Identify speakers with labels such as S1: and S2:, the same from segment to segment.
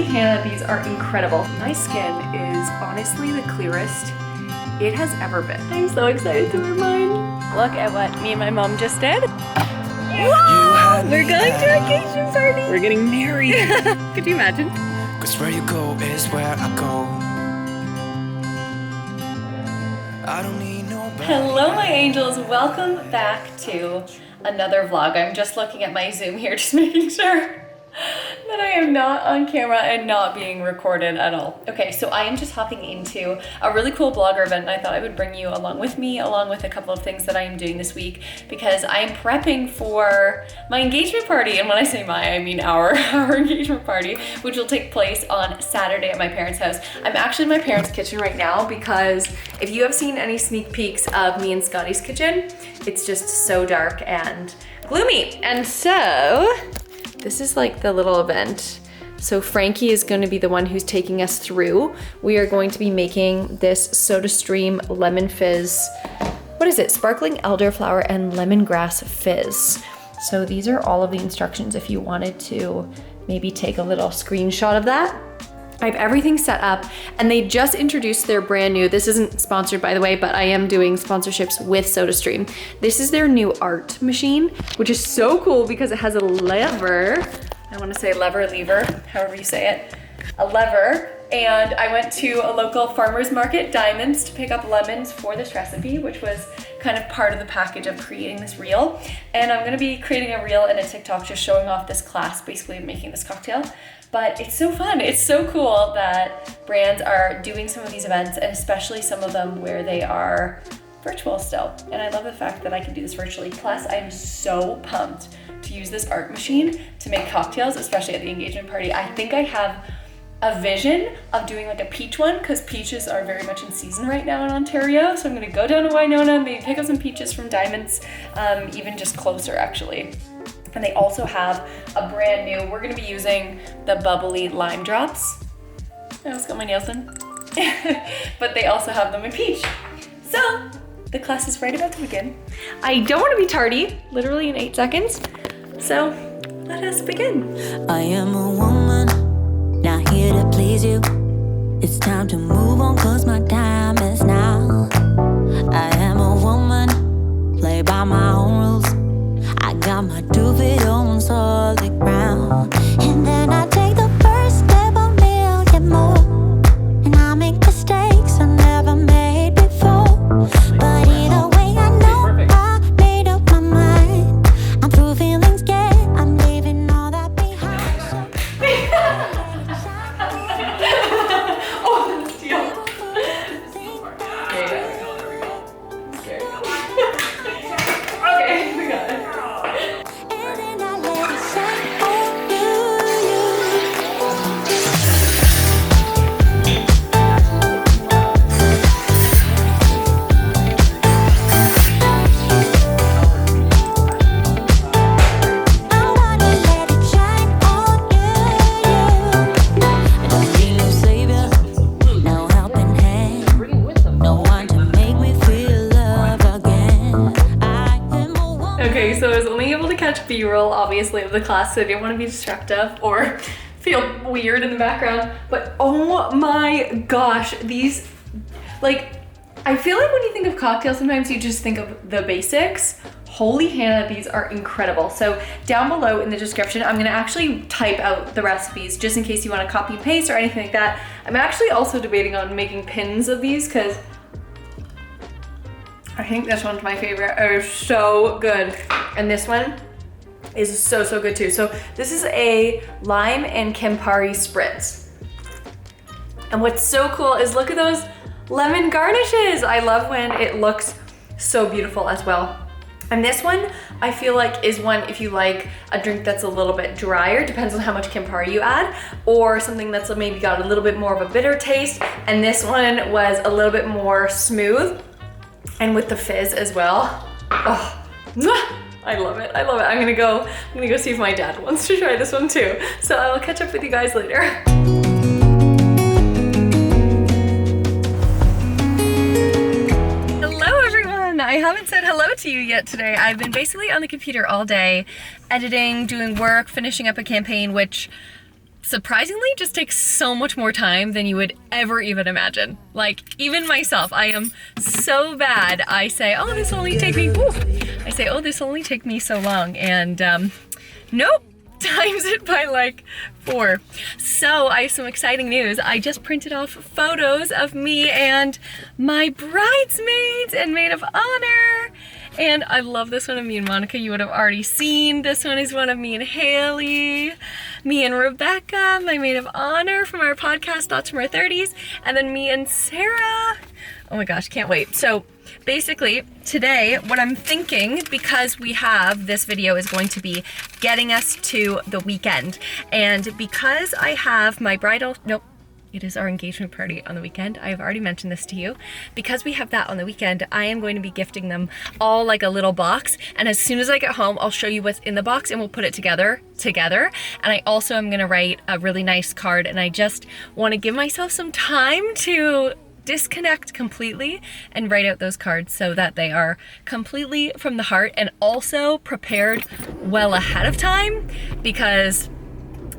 S1: Hannah, these are incredible. My skin is honestly the clearest it has ever been. I'm so excited to wear mine. Look at what me and my mom just did. Whoa! We're going to a engagement party. We're getting married. Could you imagine?
S2: Cause where you go is where I go. I don't need nobody.
S1: Hello my angels, welcome back to another vlog. I'm just looking at my Zoom here, just making sure that I am not on camera and not being recorded at all. Okay, so I am just hopping into a really cool blogger event, and I thought I would bring you along with me, along with a couple of things that I am doing this week, because I am prepping for my engagement party. And when I say my, I mean our engagement party, which will take place on Saturday at my parents' house. I'm actually in my parents' kitchen right now, because if you have seen any sneak peeks of me and Scotty's kitchen, it's just so dark and gloomy. And so this is like the little event. So Frankie is going to be the one who's taking us through. We are going to be making this SodaStream lemon fizz. What is it? Sparkling elderflower and lemongrass fizz. So these are all of the instructions if you wanted to maybe take a little screenshot of that. I have everything set up, and they just introduced their brand new, this isn't sponsored by the way, but I am doing sponsorships with SodaStream. This is their new art machine, which is so cool because it has a lever. I want to say lever, however you say it, a lever. And I went to a local farmer's market, Diamonds, to pick up lemons for this recipe, which was kind of part of the package of creating this reel. And I'm gonna be creating a reel and a TikTok just showing off this class, basically making this cocktail. But it's so fun. It's so cool that brands are doing some of these events, and especially some of them where they are virtual still. And I love the fact that I can do this virtually. Plus, I'm so pumped to use this art machine to make cocktails, especially at the engagement party. I think I have a vision of doing like a peach one, because peaches are very much in season right now in Ontario. So I'm gonna go down to Winona, maybe pick up some peaches from Diamonds, even just closer actually. And they also have a brand new, we're gonna be using the bubbly lime drops. I almost got my nails done. But they also have them in peach. So the class is right about to begin. I don't wanna be tardy, literally in 8 seconds. So let us begin.
S3: I am a woman, not here to please you. It's time to move on, cause my time is now. I am a woman, play by my own rules. I got my 2 feet on solid ground. And then I take the first step, a million more. And I make mistakes I never made before. But either way I know I made up my mind. I'm through feelings, I'm leaving all that behind.
S1: Oh, that's deal. Okay, we got it. So I was only able to catch B-roll, obviously, of the class, so I didn't want to be destructive or feel weird in the background. But oh my gosh, these, like, I feel like when you think of cocktails, sometimes you just think of the basics. Holy Hannah, these are incredible. So down below in the description, I'm gonna actually type out the recipes just in case you want to copy and paste or anything like that. I'm actually also debating on making pins of these, because I think this one's my favorite. It is so good. And this one is so good too. So this is a lime and Campari spritz. And what's so cool is look at those lemon garnishes. I love when it looks so beautiful as well. And this one, I feel like is one if you like a drink that's a little bit drier, depends on how much Campari you add, or something that's maybe got a little bit more of a bitter taste. And this one was a little bit more smooth, and with the fizz as well. Oh, I love it, I love it. I'm gonna go see if my dad wants to try this one too. So I'll catch up with you guys later. Hello everyone, I haven't said hello to you yet today. I've been basically on the computer all day, editing, doing work, finishing up a campaign, which surprisingly just takes so much more time than you would ever even imagine. Like, even myself, I am so bad. I say, oh, this will only take me, I say, oh, this will only take me so long. And nope, times it by like 4. So I have some exciting news. I just printed off photos of me and my bridesmaids and maid of honor. And I love this one of me and Monica. You would have already seen. This one is one of me and Haley, me and Rebecca, my maid of honor from our podcast, Thoughts from Our 30s, and then me and Sarah. Oh my gosh, can't wait. So basically today, what I'm thinking, because we have this video is going to be getting us to the weekend. And because I have my bridal, it is our engagement party on the weekend. I have already mentioned this to you. Because we have that on the weekend, I am going to be gifting them all like a little box. And as soon as I get home, I'll show you what's in the box and we'll put it together. And I also am gonna write a really nice card, and I just wanna give myself some time to disconnect completely and write out those cards so that they are completely from the heart and also prepared well ahead of time, because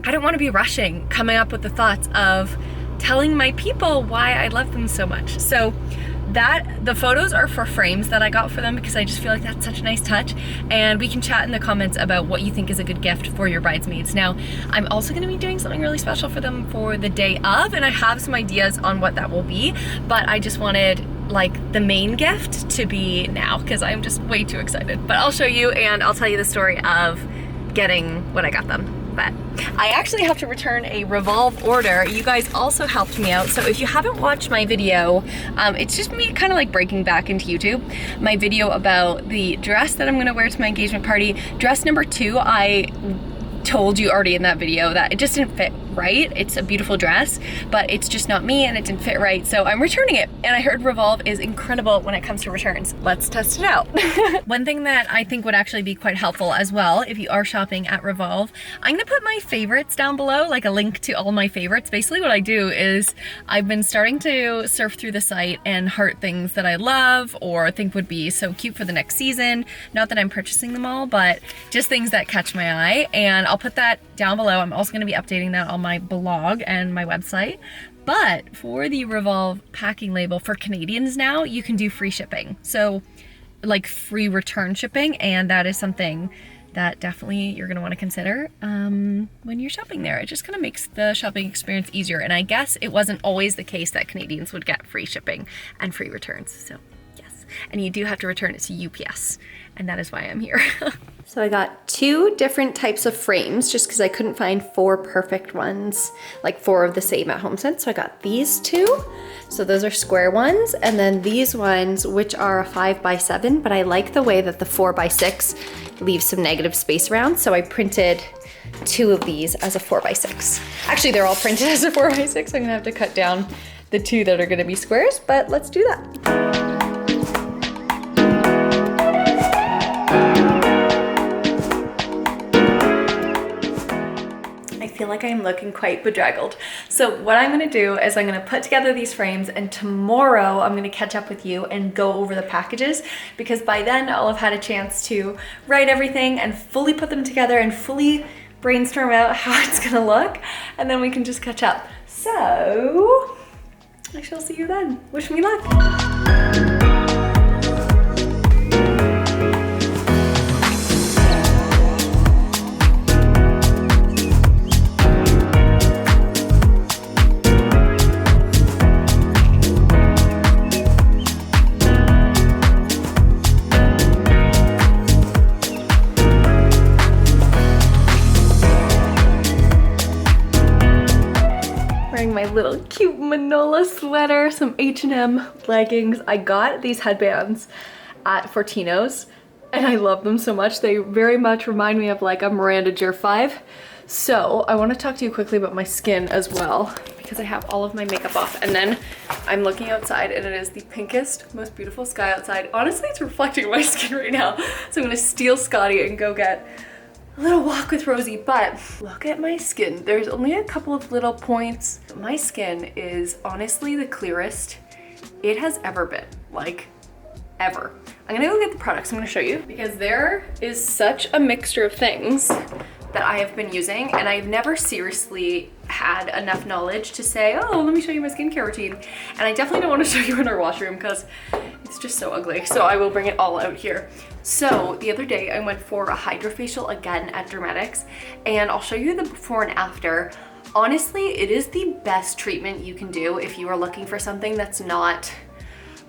S1: I don't wanna be rushing, coming up with the thoughts of telling my people why I love them so much. So the photos are for frames that I got for them because I just feel like that's such a nice touch, and we can chat in the comments about what you think is a good gift for your bridesmaids. Now, I'm also gonna be doing something really special for them for the day of, and I have some ideas on what that will be, but I just wanted like the main gift to be now because I'm just way too excited. But I'll show you and I'll tell you the story of getting what I got them. But I actually have to return a Revolve order. You guys also helped me out. So if you haven't watched my video, it's just me kind of like breaking back into YouTube. My video about the dress that I'm gonna wear to my engagement party. Dress number 2, I told you already in that video that it just didn't fit right. It's a beautiful dress, but it's just not me and it didn't fit right. So I'm returning it. And I heard Revolve is incredible when it comes to returns. Let's test it out. One thing that I think would actually be quite helpful as well, if you are shopping at Revolve, I'm gonna put my favorites down below, like a link to all my favorites. Basically what I do is I've been starting to surf through the site and heart things that I love or think would be so cute for the next season. Not that I'm purchasing them all, but just things that catch my eye. And I'll put that down below. I'm also gonna be updating that on my blog and my website. But for the Revolve packing label for Canadians now, you can do free shipping. So like free return shipping, and that is something that definitely you're gonna wanna consider when you're shopping there. It just kind of makes the shopping experience easier. And I guess it wasn't always the case that Canadians would get free shipping and free returns. So yes, and you do have to return it to UPS, and that is why I'm here. So I got 2 different types of frames just because I couldn't find 4 perfect ones, like 4 of the same at HomeSense. So I got these 2. So those are square ones, and then these ones, which are a 5x7, but I like the way that the 4x6 leaves some negative space around. So I printed 2 of these as a 4x6. Actually, they're all printed as a 4x6. I'm gonna have to cut down the 2 that are gonna be squares, but let's do that. I feel like I'm looking quite bedraggled. So what I'm gonna do is I'm gonna put together these frames, and tomorrow I'm gonna catch up with you and go over the packages, because by then I'll have had a chance to write everything and fully put them together and fully brainstorm out how it's gonna look, and then we can just catch up. So I shall see you then. Wish me luck. My little cute Manola sweater, some H&M leggings. I got these headbands at Fortino's and I love them so much. They very much remind me of like a Miranda Jur 5. So I want to talk to you quickly about my skin as well, because I have all of my makeup off, and then I'm looking outside and it is the pinkest, most beautiful sky outside. Honestly, it's reflecting my skin right now. So I'm gonna steal Scotty and go get a little walk with Rosie. But look at my skin. There's only a couple of little points. My skin is honestly the clearest it has ever been, like ever. I'm gonna go get the products I'm gonna show you, because there is such a mixture of things that I have been using, and I've never seriously had enough knowledge to say, oh, let me show you my skincare routine. And I definitely don't want to show you in our washroom because it's just so ugly. So I will bring it all out here. So the other day I went for a Hydrafacial again at Dermatics, and I'll show you the before and after. Honestly, it is the best treatment you can do if you are looking for something that's not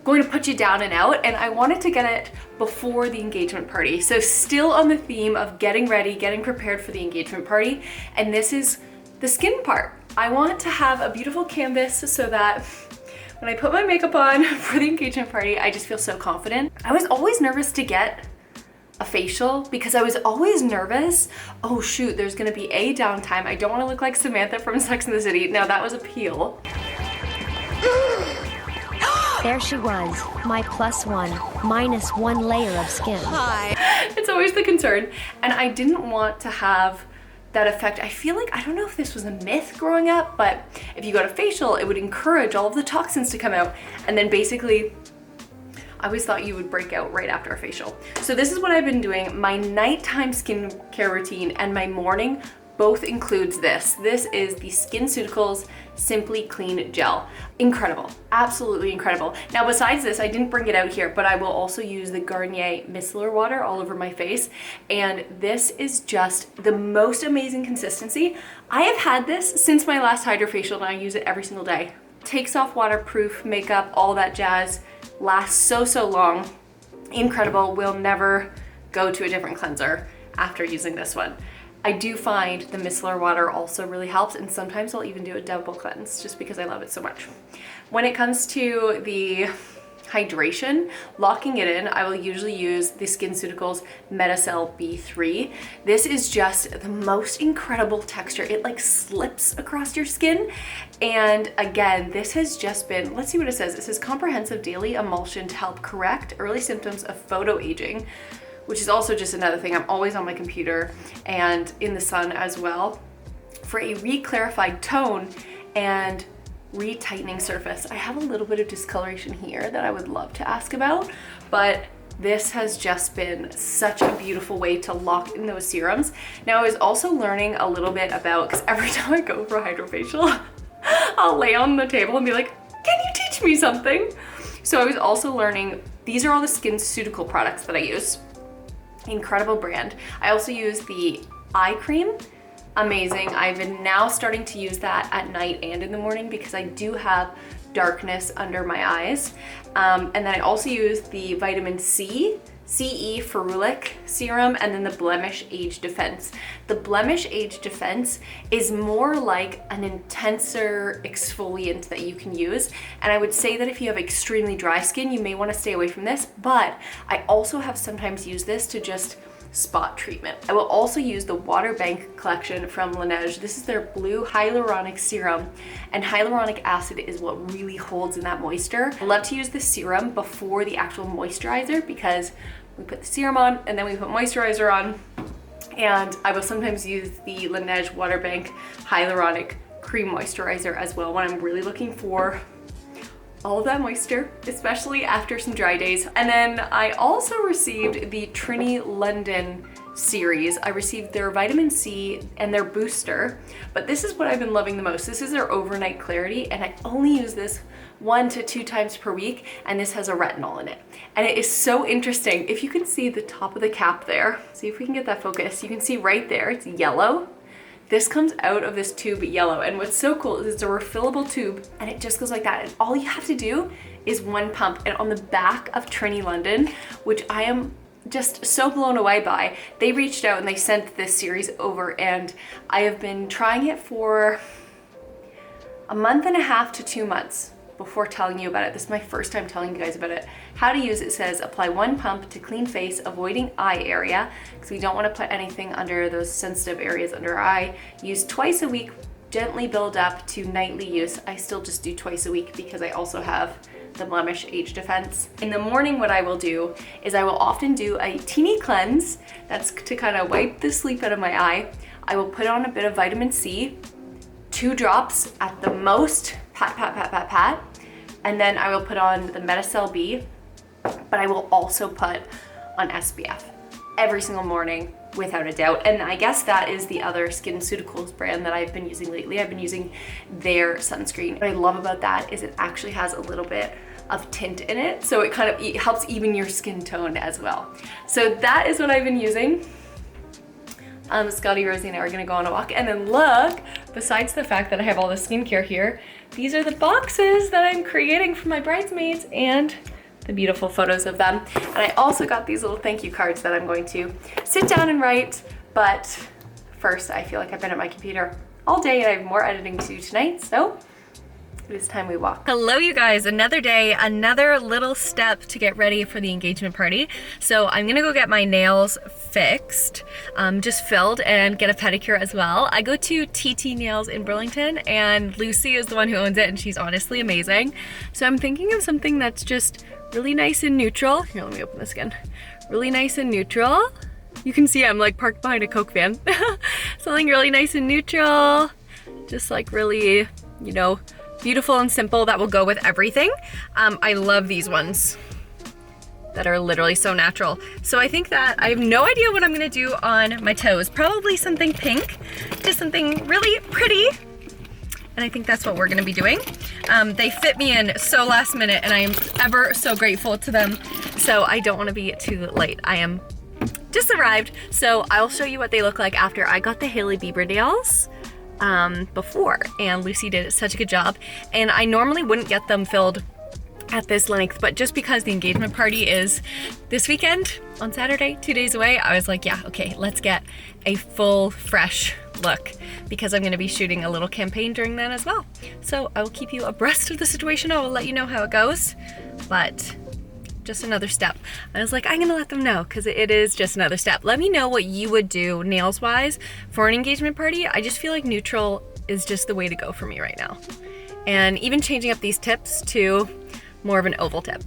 S1: going to put you down and out, and I wanted to get it before the engagement party. So still on the theme of getting ready, getting prepared for the engagement party, and this is the skin part. I want to have a beautiful canvas so that when I put my makeup on for the engagement party, I just feel so confident. I was always nervous to get a facial because I was always nervous, oh shoot, there's gonna be a downtime. I don't wanna look like Samantha from Sex and the City. Now that was a peel.
S4: There she was, my +1, -1 layer of skin.
S1: Hi. It's always the concern. And I didn't want to have that effect. I feel like, I don't know if this was a myth growing up, but if you got a facial, it would encourage all of the toxins to come out. And then basically, I always thought you would break out right after a facial. So this is what I've been doing. My nighttime skincare routine and my morning both includes this. This is the SkinCeuticals Simply Clean Gel. Incredible, absolutely incredible. Now besides this, I didn't bring it out here, but I will also use the Garnier micellar water all over my face. And this is just the most amazing consistency. I have had this since my last Hydrafacial and I use it every single day. Takes off waterproof makeup, all that jazz, lasts so long. Incredible, will never go to a different cleanser after using this one. I do find the micellar water also really helps, and sometimes I'll even do a double cleanse just because I love it so much. When it comes to the hydration, locking it in, I will usually use the SkinCeuticals Metacell B3. This is just the most incredible texture. It like slips across your skin. And again, this has just been, let's see what it says. It says comprehensive daily emulsion to help correct early symptoms of photoaging, which is also just another thing. I'm always on my computer and in the sun as well, for a re-clarified tone and retightening surface. I have a little bit of discoloration here that I would love to ask about, but this has just been such a beautiful way to lock in those serums. Now I was also learning a little bit about, because every time I go for a Hydrafacial, I'll lay on the table and be like, can you teach me something? So I was also learning, these are all the SkinCeutical products that I use. Incredible brand. I also use the eye cream. Amazing. I've been now starting to use that at night and in the morning because I do have darkness under my eyes. And then I also use the vitamin C, CE Ferulic serum, and then the Blemish Age Defense. The Blemish Age Defense is more like an intenser exfoliant that you can use. And I would say that if you have extremely dry skin, you may want to stay away from this, but I also have sometimes used this to just spot treatment. I will also use the Water Bank collection from Laneige. This is their blue hyaluronic serum, and hyaluronic acid is what really holds in that moisture. I love to use the serum before the actual moisturizer because we put the serum on and then we put moisturizer on. And I will sometimes use the Laneige Water Bank hyaluronic cream moisturizer as well when I'm really looking for all of that moisture, especially after some dry days. And then I also received the Trini London series. I received their vitamin C and their booster, but this is what I've been loving the most. This is their overnight clarity, and I only use this 1 to 2 times per week, and this has a retinol in it. And it is so interesting. If you can see the top of the cap there, see if we can get that focus, you can see right there, it's yellow. This comes out of this tube yellow, and what's so cool is it's a refillable tube and it just goes like that, and all you have to do is 1 pump. And on the back of Trini London, which I am just so blown away by, they reached out and they sent this series over, and I have been trying it for a month and a half to 2 months before telling you about it. This is my first time telling you guys about it. How to use it says apply 1 pump to clean face, avoiding eye area, because we don't want to put anything under those sensitive areas under our eye. Use twice a week, gently build up to nightly use. I still just do twice a week because I also have the Blemish Age Defense. In the morning, what I will do is I will often do a teeny cleanse. That's to kind of wipe the sleep out of my eye. I will put on a bit of vitamin C, 2 drops at the most, pat, pat, pat, pat, pat. And then I will put on the Metacell B, but I will also put on SPF every single morning without a doubt. And I guess that is the other SkinCeuticals brand that I've been using lately. I've been using their sunscreen. What I love about that is it actually has a little bit of tint in it, so it kind of helps even your skin tone as well. So that is what I've been using. Scotty, Rosie, and I are gonna go on a walk. And then look, besides the fact that I have all the skincare here, these are the boxes that I'm creating for my bridesmaids and the beautiful photos of them. And I also got these little thank you cards that I'm going to sit down and write. But first, I feel like I've been at my computer all day and I have more editing to do tonight, so it is time we walk. Hello you guys, another day, another little step to get ready for the engagement party. So I'm gonna go get my nails fixed, just filled, and get a pedicure as well. I go to TT Nails in Burlington and Lucy is the one who owns it and she's honestly amazing. So I'm thinking of something that's just really nice and neutral. Here, let me open this again. Really nice and neutral. You can see I'm like parked behind a Coke van. Something really nice and neutral, just like really, you know, beautiful and simple that will go with everything. I love these ones that are literally so natural. So I think that I have no idea what I'm gonna do on my toes. Probably something pink, just something really pretty. And I think that's what we're gonna be doing. They fit me in so last minute and I am ever so grateful to them. So I don't wanna be too late. I am just arrived. So I'll show you what they look like after. I got the Hailey Bieber nails before, and Lucy did such a good job. And I normally wouldn't get them filled at this length, but just because the engagement party is this weekend on Saturday, 2 days away, I was like, yeah, okay, let's get a full fresh look because I'm gonna be shooting a little campaign during that as well. So I will keep you abreast of the situation. I will let you know how it goes, but just another step. I was like, I'm gonna let them know because it is just another step. Let me know what you would do nails wise for an engagement party. I just feel like neutral is just the way to go for me right now. And even changing up these tips to more of an oval tip.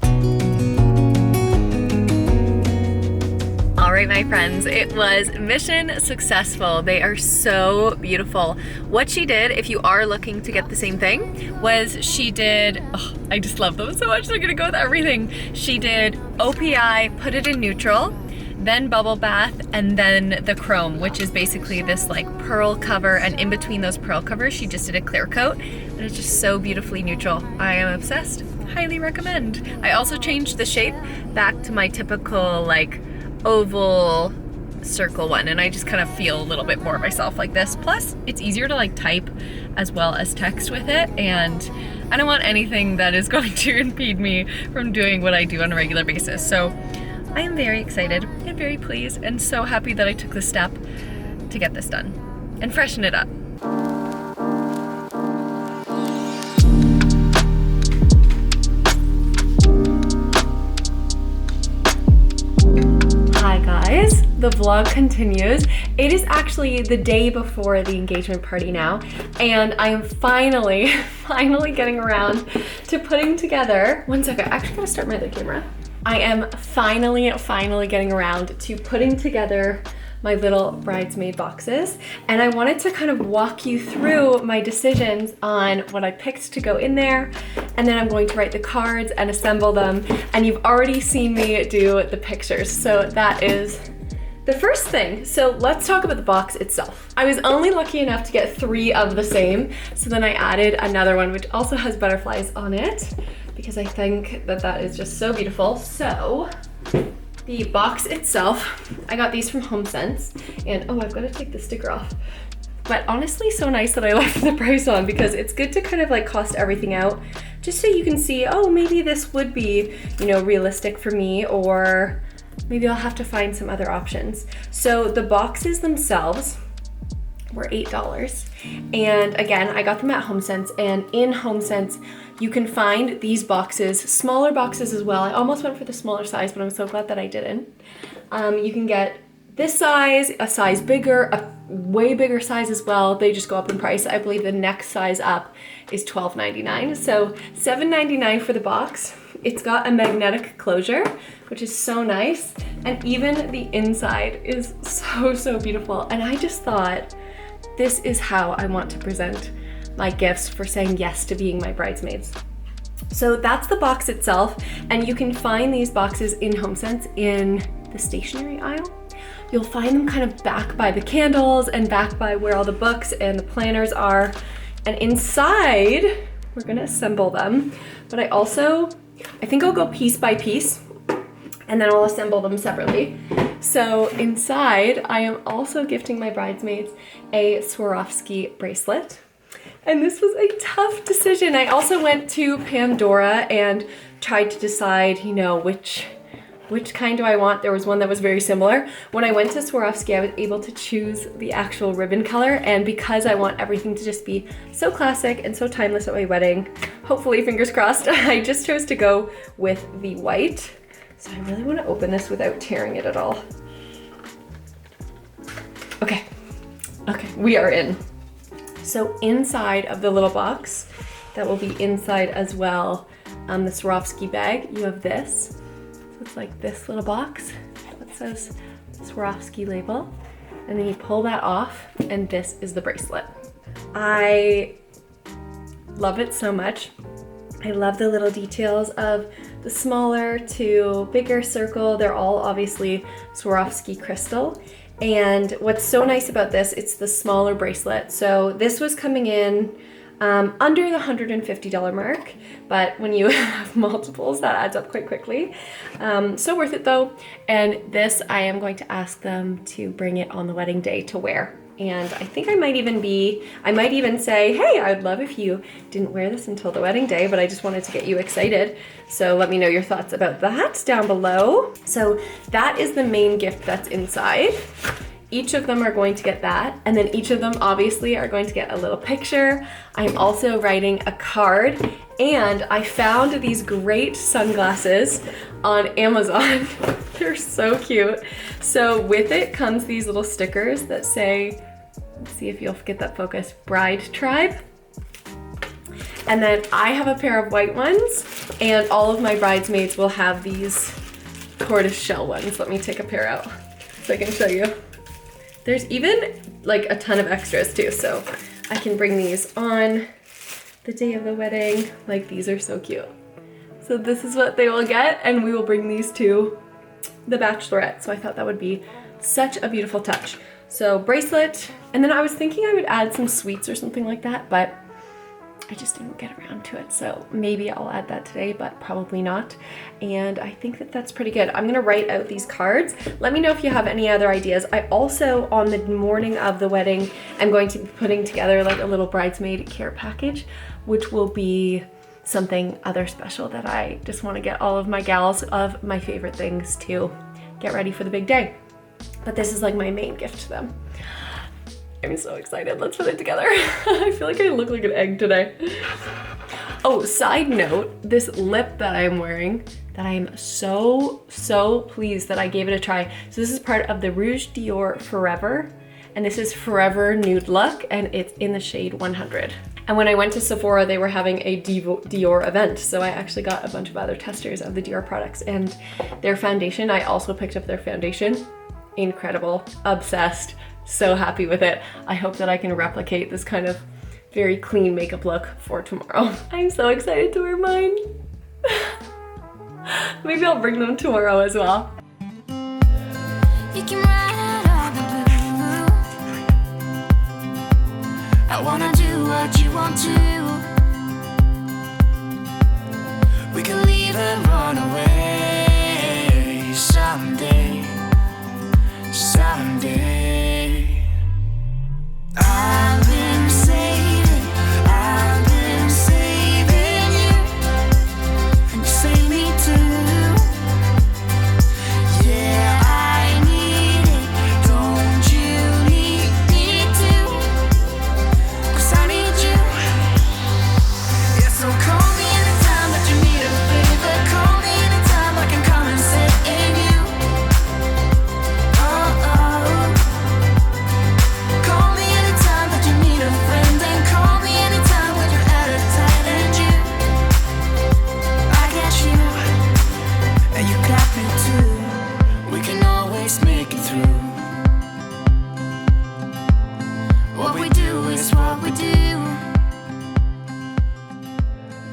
S1: All right, my friends, it was mission successful. They are so beautiful. What she did, if you are looking to get the same thing, was she did, oh, I just love them so much. They're gonna go with everything. She did OPI, put it in neutral, then bubble bath, and then the chrome, which is basically this like pearl cover, and in between those pearl covers, she just did a clear coat, and it's just so beautifully neutral. I am obsessed. Highly recommend. I also changed the shape back to my typical like oval circle one, and I just kind of feel a little bit more myself like this. Plus, it's easier to like type as well as text with it, and I don't want anything that is going to impede me from doing what I do on a regular basis. So I am very excited and very pleased and so happy that I took the step to get this done and freshen it up. Guys, the vlog continues. It is actually the day before the engagement party now, and I am finally getting around to putting together, one second, I actually gotta start my other camera. I am finally getting around to putting together my little bridesmaid boxes, and I wanted to kind of walk you through my decisions on what I picked to go in there, and then I'm going to write the cards and assemble them, and you've already seen me do the pictures, so that is the first thing. So let's talk about the box itself. I was only lucky enough to get 3 of the same, so then I added another one which also has butterflies on it because I think that that is just so beautiful. So the box itself, I got these from HomeSense, and oh, I've got to take the sticker off. But honestly, so nice that I left the price on because it's good to kind of like cost everything out just so you can see, oh, maybe this would be, you know, realistic for me, or maybe I'll have to find some other options. So the boxes themselves were $8. And again, I got them at HomeSense, and in HomeSense, you can find these boxes, smaller boxes as well. I almost went for the smaller size, but I'm so glad that I didn't. You can get this size, a size bigger, a way bigger size as well. They just go up in price. I believe the next size up is $12.99. So $7.99 for the box. It's got a magnetic closure, which is so nice. And even the inside is so beautiful. And I just thought, this is how I want to present my gifts for saying yes to being my bridesmaids. So that's the box itself, and you can find these boxes in HomeSense in the stationery aisle. You'll find them kind of back by the candles and back by where all the books and the planners are. And inside, we're gonna assemble them. But I think I'll go piece by piece and then I'll assemble them separately. So inside, I am also gifting my bridesmaids a Swarovski bracelet. And this was a tough decision. I also went to Pandora and tried to decide, you know, which kind do I want. There was one that was very similar. When I went to Swarovski, I was able to choose the actual ribbon color, and because I want everything to just be so classic and so timeless at my wedding, hopefully, fingers crossed, I just chose to go with the white. So I really want to open this without tearing it at all. Okay, we are in. So inside of the little box, that will be inside as well, the Swarovski bag, you have this. It's like this little box that says Swarovski label, and then you pull that off and this is the bracelet. I love it so much. I love the little details of the smaller to bigger circle. They're all obviously Swarovski crystal. And what's so nice about this, it's the smaller bracelet. So this was coming in under the $150 mark, but when you have multiples, that adds up quite quickly. So worth it though. And this, I am going to ask them to bring it on the wedding day to wear. And I think I might even say, hey, I'd love if you didn't wear this until the wedding day, but I just wanted to get you excited. So let me know your thoughts about that down below. So that is the main gift that's inside. Each of them are going to get that, and then each of them obviously are going to get a little picture. I'm also writing a card, and I found these great sunglasses on Amazon. They're so cute. So with it comes these little stickers that say, let's see if you'll get that focus, Bride Tribe. And then I have a pair of white ones, and all of my bridesmaids will have these tortoise shell ones. Let me take a pair out so I can show you. There's even like a ton of extras too, so I can bring these on the day of the wedding. Like, these are so cute. So this is what they will get, and we will bring these to the bachelorette. So I thought that would be such a beautiful touch. So bracelet, and then I was thinking I would add some sweets or something like that, but I just didn't get around to it. So maybe I'll add that today, but probably not. And I think that that's pretty good. I'm gonna write out these cards. Let me know if you have any other ideas. I also, on the morning of the wedding, I'm going to be putting together like a little bridesmaid care package, which will be something other special that I just wanna get all of my gals of my favorite things to get ready for the big day. But this is like my main gift to them. I'm so excited. Let's put it together. I feel like I look like an egg today. Oh, side note, this lip that I'm wearing, that I'm so pleased that I gave it a try. So this is part of the Rouge Dior Forever, and this is Forever Nude Look, and it's in the shade 100. And when I went to Sephora, they were having a Dior event, so I actually got a bunch of other testers of the Dior products and their foundation. I also picked up their foundation. Incredible, obsessed. So happy with it. I hope that I can replicate this kind of very clean makeup look for tomorrow. I'm so excited to wear mine. Maybe I'll bring them tomorrow as well.
S3: You can ride all the blue. I wanna do what you want to. We can leave and run away someday. I've been saving you, and you save me too. Yeah, I need it, don't you need me too? 'Cause I need you,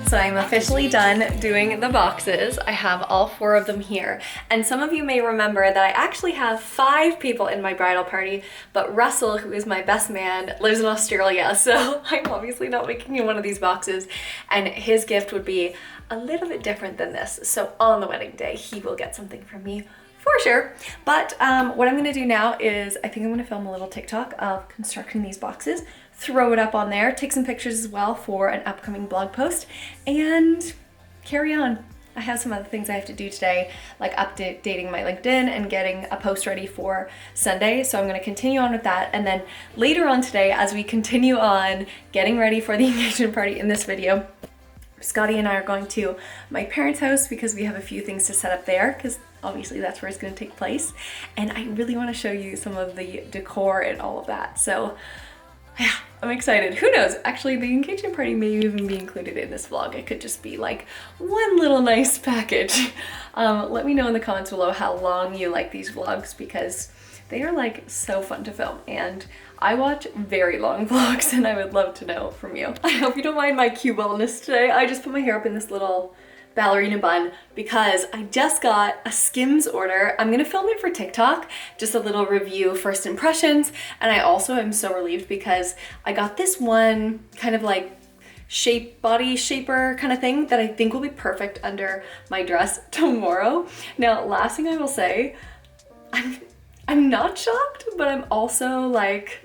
S1: So I'm officially done doing the boxes. I have all 4 of them here. And some of you may remember that I actually have 5 people in my bridal party, but Russell, who is my best man, lives in Australia. So I'm obviously not making him one of these boxes. And his gift would be a little bit different than this. So on the wedding day, he will get something from me for sure. But what I'm gonna do now is I think I'm gonna film a little TikTok of constructing these boxes, throw it up on there, take some pictures as well for an upcoming blog post, and carry on. I have some other things I have to do today, like updating my LinkedIn and getting a post ready for Sunday. So I'm gonna continue on with that. And then later on today, as we continue on getting ready for the engagement party in this video, Scotty and I are going to my parents' house because we have a few things to set up there, because obviously that's where it's going to take place. And I really want to show you some of the decor and all of that. So yeah, I'm excited. Who knows? Actually, the engagement party may even be included in this vlog. It could just be like one little nice package. Let me know in the comments below how long you like these vlogs, because they are like so fun to film, and I watch very long vlogs and I would love to know from you. I hope you don't mind my cute wellness today. I just put my hair up in this little ballerina bun because I just got a Skims order. I'm gonna film it for TikTok, just a little review, first impressions. And I also am so relieved because I got this one kind of like body shaper kind of thing that I think will be perfect under my dress tomorrow. Now, last thing I will say, I'm not shocked, but I'm also like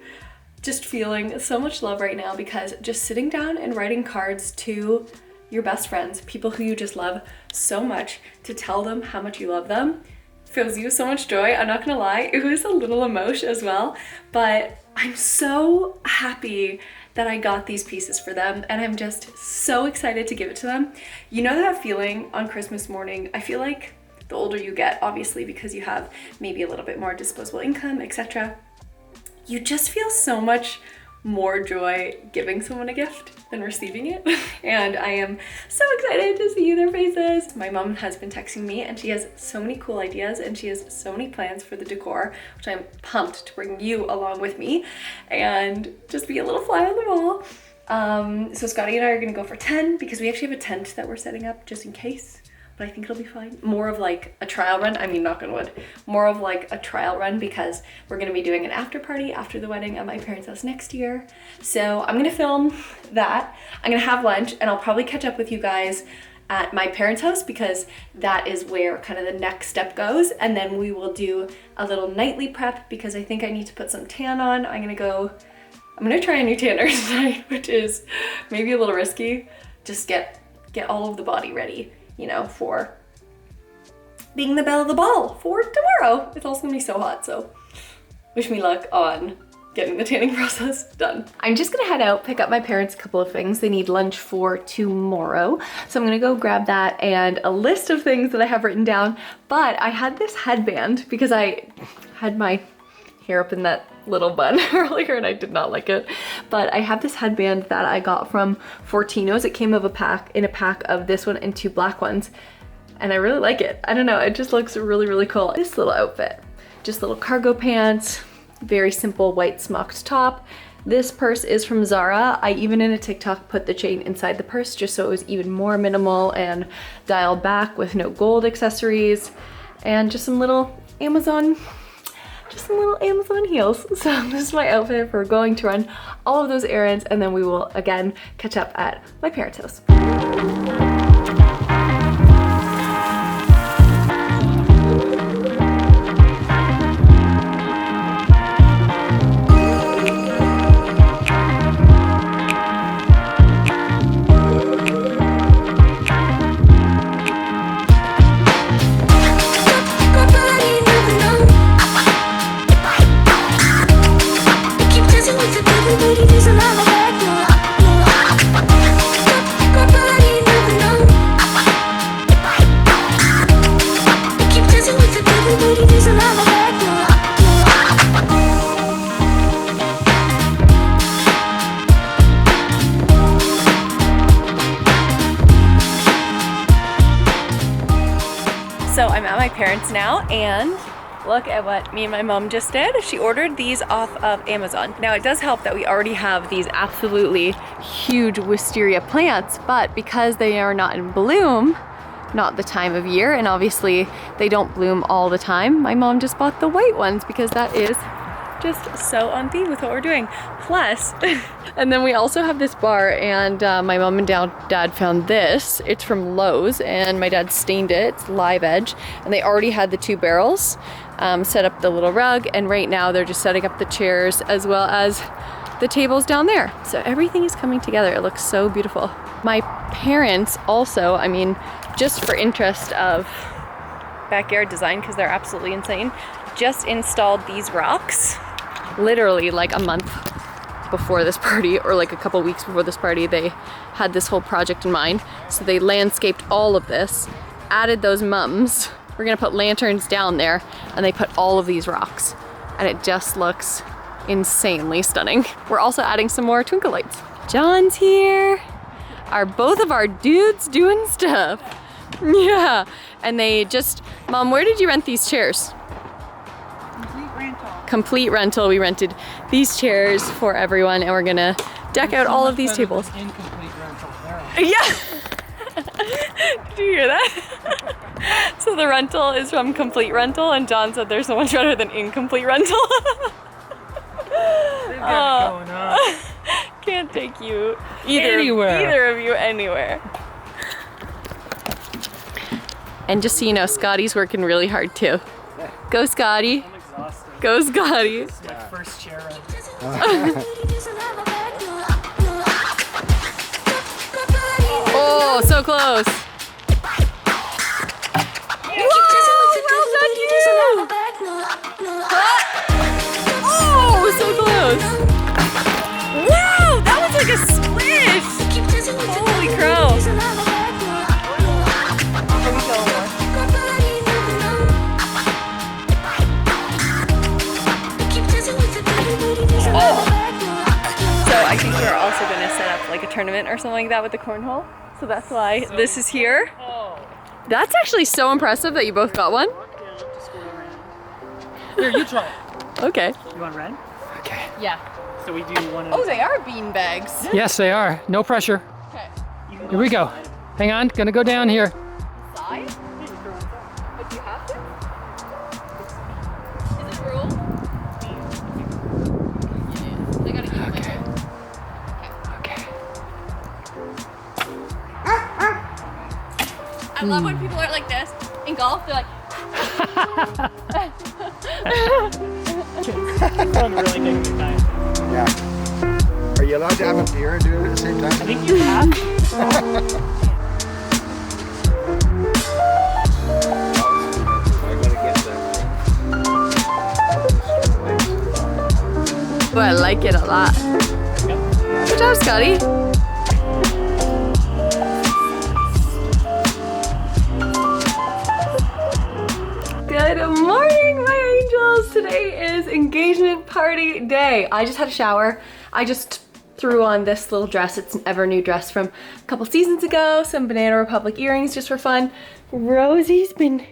S1: just feeling so much love right now, because just sitting down and writing cards to your best friends, people who you just love so much, to tell them how much you love them, fills you so much joy. I'm not gonna lie, it was a little emotion as well, but I'm so happy that I got these pieces for them, and I'm just so excited to give it to them. You know that feeling on Christmas morning? I feel like the older you get, obviously, because you have maybe a little bit more disposable income, etc., you just feel so much more joy giving someone a gift than receiving it. And I am so excited to see their faces. My mom has been texting me and she has so many cool ideas and she has so many plans for the decor, which I'm pumped to bring you along with me and just be a little fly on the wall. So Scotty and I are gonna go for 10 because we actually have a tent that we're setting up just in case. But I think it'll be fine. More of like a trial run. I mean, knock on wood. More of like a trial run, because we're gonna be doing an after party after the wedding at my parents' house next year. So I'm gonna film that. I'm gonna have lunch and I'll probably catch up with you guys at my parents' house, because that is where kind of the next step goes. And then we will do a little nightly prep, because I think I need to put some tan on. I'm gonna try a new tanner tonight, which is maybe a little risky. Just get all of the body ready, you know, for being the belle of the ball for tomorrow. It's also gonna be so hot, so wish me luck on getting the tanning process done. I'm just gonna head out, pick up my parents a couple of things. They need lunch for tomorrow. So I'm gonna go grab that and a list of things that I have written down. But I had this headband because I had my hair up in that little bun earlier and I did not like it. But I have this headband that I got from Fortino's. It came in a pack of this one and 2 black ones. And I really like it. I don't know, it just looks really, really cool. This little outfit, just little cargo pants, very simple white smocked top. This purse is from Zara. I even in a TikTok put the chain inside the purse just so it was even more minimal and dialed back with no gold accessories, and just some little Amazon heels. So this is my outfit for going to run all of those errands, and then we will again catch up at my parents' house. So I'm at my parents now, and Look at what me and my mom just did. She ordered these off of Amazon. Now it does help that we already have these absolutely huge wisteria plants, but because they are not in bloom, not the time of year, and obviously they don't bloom all the time, my mom just bought the white ones because that is just so on theme with what we're doing. Plus, and then we also have this bar, and my mom and dad found this. It's from Lowe's, and my dad stained it. It's live edge, and they already had the 2 barrels, set up the little rug, and right now they're just setting up the chairs as well as the tables down there. So everything is coming together. It looks so beautiful. My parents also, I mean, just for interest of backyard design, because they're absolutely insane, just installed these rocks literally like a month before this party, or like a couple weeks before this party. They had this whole project in mind. So they landscaped all of this, added those mums. We're gonna put lanterns down there, and they put all of these rocks, and it just looks insanely stunning. We're also adding some more twinkle lights. John's here. Both of our dudes doing stuff. Yeah, and they just, Mom, where did you rent these chairs? Complete rental. We rented these chairs for everyone, and we're gonna deck out all of these tables.
S5: Incomplete rental.
S1: Yeah. Did you hear that? So the rental is from Complete Rental, and John said there's so much better than Incomplete Rental.
S5: They've got it going on.
S1: Can't take you
S5: Anywhere.
S1: either of you anywhere. And just so you know, Scotty's working really hard too. Go Scotty.
S5: I'm exhausted.
S1: Go Scotty.
S5: This is my first chair run.
S1: Oh, so close. Oh, so close. Wow, that was like a squish. Holy crow. So I think we're also going to set up like a tournament or something like that with the cornhole. So that's why this is here. That's actually so impressive that you both got one.
S5: Here, you try it.
S1: Okay.
S5: You want red?
S2: Okay.
S1: Yeah.
S5: So we do one at
S1: Oh,
S5: a
S1: they are bean bags.
S5: Yes, they are. No pressure.
S1: Okay.
S5: Here we go. Hang on, gonna go down here.
S1: Side? But do you have to? Is it a rule? Yeah. I gotta eat
S2: Okay. Okay.
S1: I love when people are like this in golf. They're like,
S5: Everyone really taking their time.
S6: Yeah. Are you allowed to have a beer and do it at the same time?
S5: I think you have.
S6: I gotta get that.
S1: oh, I like it a lot. Good job, Scotty. Good morning, my angels. Today is engagement party day. I just had a shower. I just threw on this little dress. It's an ever new dress from a couple seasons ago. Some Banana Republic earrings just for fun. Rosie's been,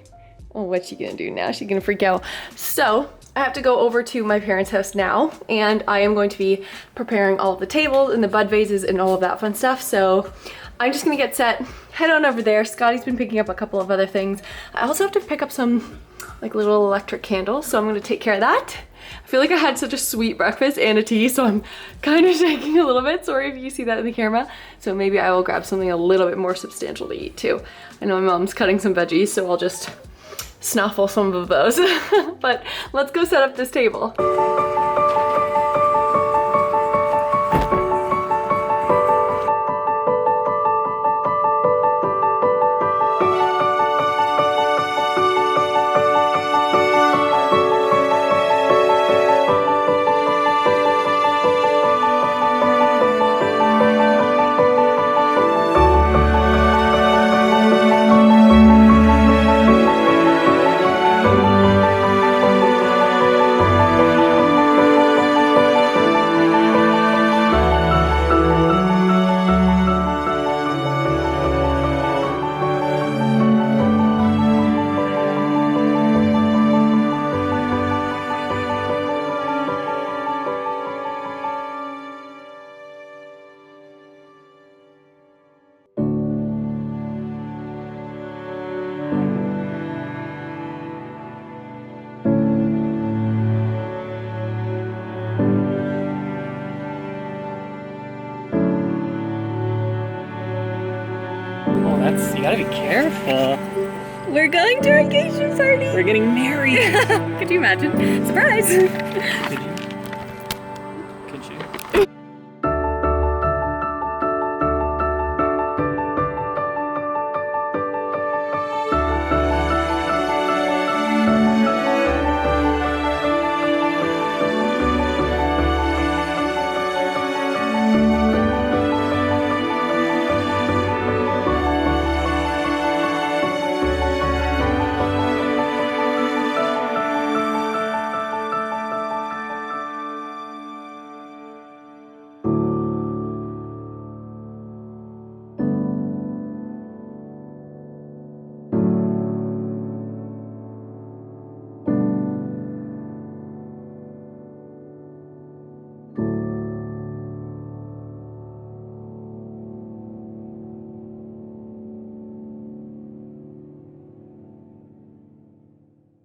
S1: oh, what's she gonna do now? She's gonna freak out. So I have to go over to my parents' house now, and I am going to be preparing all of the tables and the bud vases and all of that fun stuff. So I'm just gonna get set, head on over there. Scotty's been picking up a couple of other things. I also have to pick up some like little electric candles, so I'm gonna take care of that. I feel like I had such a sweet breakfast and a tea, so I'm kind of shaking a little bit. Sorry if you see that in the camera. So maybe I will grab something a little bit more substantial to eat too. I know my mom's cutting some veggies, so I'll just snuffle some of those. But let's go set up this table.
S5: That's, you gotta be careful.
S1: We're going to our engagement party.
S5: We're getting married.
S1: Could you imagine? Surprise!
S5: Did you